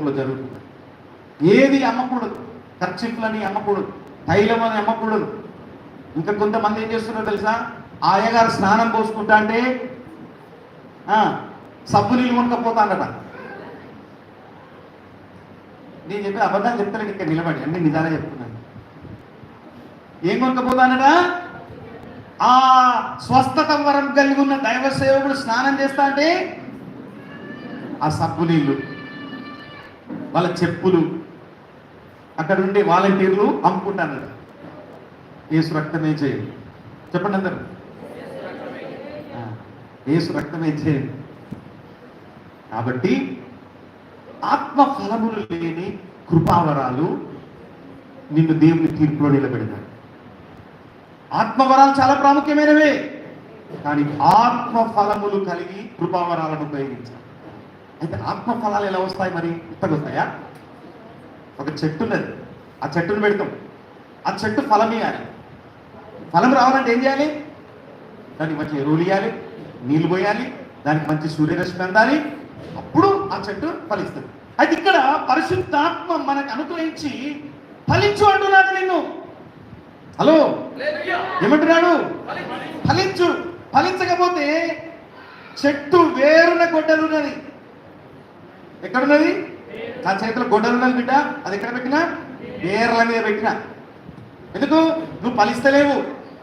లోకంలో జరుగుతుంది. ఏది అమ్మకూడదు, ఖర్చులని అమ్మకూడదు, తైలం అని అమ్మకూడదు. ఇంకా కొంతమంది ఏం చేస్తున్నారో తెలుసా, ఆ అయ్యగారు స్నానం పోసుకుంటా అంటే సబ్బు నీళ్ళు కొనకపోతాడట. నేను చెప్పి అబద్ధాలు చెప్తాను, ఇక్కడ నిలబడి అన్ని నిజాలే చెప్తున్నాను. ఏం కొనకపోతానట, ఆ స్వస్థత వరం కలిగి ఉన్న దైవ సేవకుడు స్నానం చేస్తా అంటే ఆ సబ్బు నీళ్ళు, వాళ్ళ చెప్పులు, అక్కడ ఉండే వాలంటీర్లు అమ్ముకుంటానట. యేసు రక్తమే చేయండి చెప్పండి అందరు, యేసు రక్తమే చేయండి. కాబట్టి ఆత్మ ఫలములు లేని కృపావరాలు నిన్ను దేవుని తీర్పులో నిలబెడతాయి. ఆత్మవరాలు చాలా ప్రాముఖ్యమైనవే, కానీ ఆత్మ ఫలములు కలిగి కృపావరాలను ఉపయోగించాలి. అయితే ఆత్మ ఫలాలు ఎలా వస్తాయి? మరి వస్తాయా? ఒక చెట్టు ఉన్నది, ఆ చెట్టును పెడతాం, ఆ చెట్టు ఫలం ఇవ్వాలి. ఫలం రావాలంటే ఏం చేయాలి? దానికి మంచి ఎరువులు ఇవ్వాలి, నీళ్లు పోయాలి, దానికి మంచి సూర్యరశ్మి అందాలి, అప్పుడు ఆ చెట్టు ఫలిస్తుంది. అయితే ఇక్కడ పరిశుద్ధాత్మ మనకు అనుగ్రహించి ఫలించు అంటున్నాడు నిన్ను. హలో, ఏమంటున్నాడు? ఫలించు. ఫలించకపోతే చెట్టు వేరున గొడ్డలున్నది. ఎక్కడున్నది? నా చేతిలో గొడ్డలున్నది బిడ్డ, అది ఎక్కడ పెట్టినా? వేర్ల మీద పెట్టినా. ఎందుకు? నువ్వు ఫలిస్తలేవు.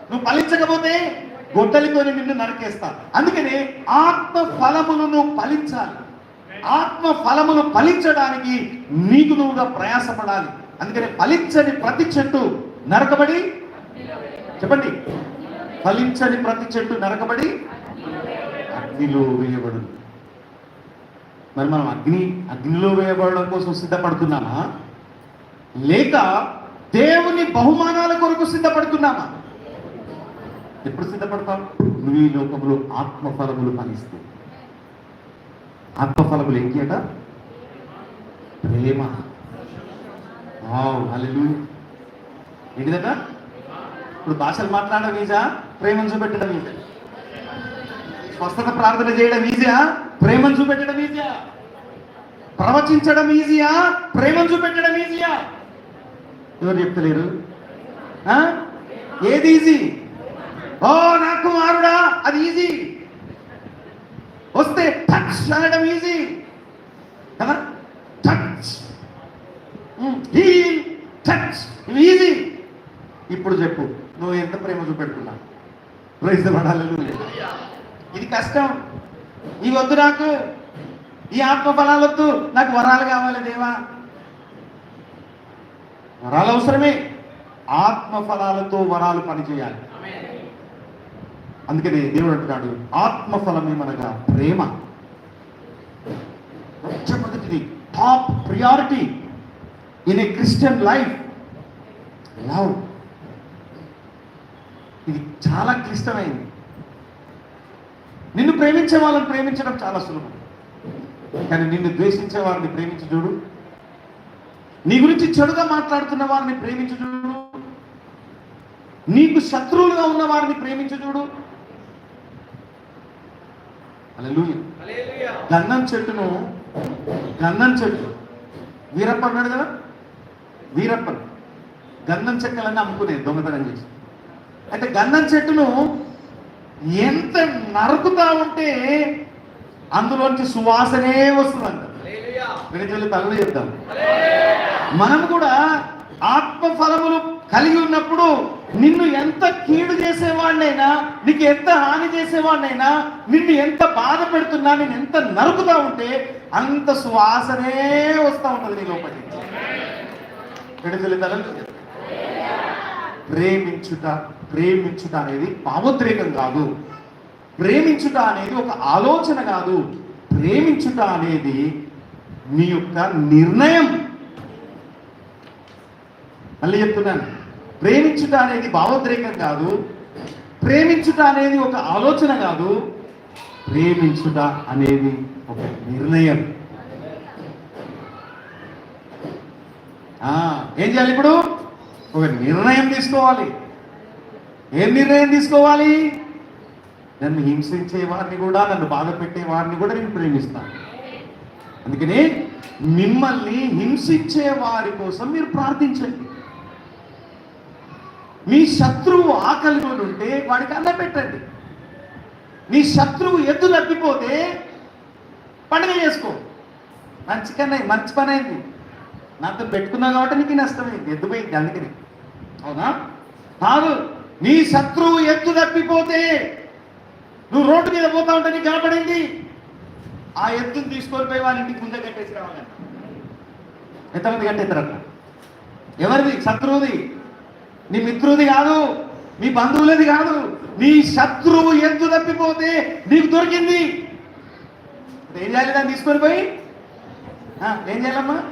నువ్వు ఫలించకపోతే గొడ్డలితో నిన్ను నరికేస్తా. అందుకని ఆత్మ ఫలములను ఫలించాలి. ఆత్మ ఫలములు ఫలించడానికి నీకు నువ్వుగా ప్రయాసపడాలి. అందుకని ఫలించని ప్రతి చెట్టు నరకబడి, చెప్పండి, ఫలించని ప్రతి చెట్టు నరకబడి అగ్నిలో వేయబడు. మరి మనం అగ్నిలో వేయబడడం కోసం సిద్ధపడుతున్నామా, లేక దేవుని బహుమానాల కొరకు సిద్ధపడుతున్నామా? ఎప్పుడు సిద్ధపడతావు? నువ్వు ఈ లోకంలో ఆత్మఫలములు ఫలిస్తే. ఆత్మఫలములు ఏంటి అట? ప్రేమ. హల్లెలూయా. ఏంటిదట? ఇప్పుడు భాషలు మాట్లాడడం ఈజా, ప్రేమను చూపెట్టడం ఈజా. స్వస్థత ప్రార్థన చేయడం ఈజీయా, ప్రేమను చూపెట్టడం ఈజీయా. ప్రవచించడం ఈజీయా, ప్రేమను చూపెట్టడం ఈజీయా? ఎవరు చెప్తలేరు? ఏది ఈజీ? ఓ నా కుమారుడా, అది ఈజీ. వస్తే టచ్ అనడం ఈజీ కదా, టచ్, హీల్, టచ్, ఇవి ఈజీ. ఇప్పుడు చెప్పు, నువ్వు ఎంత ప్రేమ చూపెట్టుకున్నావు? ప్రైజ్ ది లార్డ్, హల్లెలూయా. ఇది కష్టం. ఇవి వద్దు నాకు, ఈ ఆత్మ ఫలాలు వద్దు, నాకు వరాలు కావాలి దేవా. వరాలు అవసరమే, ఆత్మ ఫలాలతో వరాలు పనిచేయాలి. అందుకనే దేవుడు అంటున్నాడు, ఆత్మఫలమేమనగా ప్రేమ. మొట్టమొదటిది, top priority in a Christian life, love. ఇది చాలా క్లిష్టమైంది. నిన్ను ప్రేమించే వాళ్ళని ప్రేమించడం చాలా సులభం, కానీ నిన్ను ద్వేషించే వారిని ప్రేమించి చూడు. నీ గురించి చెడుగా మాట్లాడుతున్న వారిని ప్రేమించి చూడు. నీకు శత్రువులుగా ఉన్న వారిని ప్రేమించి చూడు. హల్లెలూయా. గంధం చెట్టు వీరప్ప అన్నాడు కదా, వీరప్పన్ గంధం చెక్కలన్నీ అమ్ముకునేది దొంగతనం చేసి. అయితే గంధం చెట్టును ఎంత నరుకుతా ఉంటే అందులోంచి సువాసనే వస్తుందంట. తల్లి చెప్తాం. మనం కూడా ఆత్మ ఫలములు కలిగి ఉన్నప్పుడు నిన్ను ఎంత కీడు చేసేవాడినైనా, నీకు ఎంత హాని చేసేవాడినైనా, నిన్ను ఎంత బాధ పెడుతున్నా, నేను ఎంత నరుకుతా ఉంటే అంత సువాసనే వస్తూ ఉంటుంది నీ లోపలి. ప్రేమించుట అనేది భావోద్రేకం కాదు. ప్రేమించుట అనేది ఒక ఆలోచన కాదు. ప్రేమించుట అనేది నీ యొక్క నిర్ణయం. మళ్ళీ చెప్తున్నాను, ప్రేమించుట అనేది భావోద్రేకం కాదు. ప్రేమించుట అనేది ఒక ఆలోచన కాదు. ప్రేమించుట అనేది ఒక నిర్ణయం. ఏం చేయాలి? ఇప్పుడు ఒక నిర్ణయం తీసుకోవాలి. ఏం నిర్ణయం తీసుకోవాలి? నన్ను హింసించే వారిని కూడా, నన్ను బాధ పెట్టే వారిని కూడా నేను ప్రేమిస్తాను. అందుకని మిమ్మల్ని హింసించే వారి కోసం మీరు ప్రార్థించండి. మీ శత్రువు ఆకలితో ఉంటే వాడికి అన్నం పెట్టండి. నీ శత్రువు ఎద్దు తప్పిపోతే పండుగ చేసుకో. మంచి పని అయింది. నాతో పెట్టుకున్నావు కాబట్టి నీకు నష్టమైంది, ఎద్దు పోయింది అందుకని. అవునా? కాదు, నీ శత్రువు ఎద్దు తప్పిపోతే నువ్వు రోడ్డు మీద పోతా ఉంటే నీకు కనపడింది, ఆ ఎద్దుని తీసుకొని పోయి వాళ్ళ ఇంటికి ముందే కట్టేసి రావాలంట. ఎంతమంది కట్టేస్తారు అట్లా? ఎవరిది? శత్రువుది. నీ మిత్రుది కాదు, నీ బంధువులది కాదు. నీ శత్రువు ఎద్దు తప్పిపోతే నీకు దొరికింది. ఏం చేయాలి? దాన్ని తీసుకొని పోయి ఏం చేయాలమ్మా?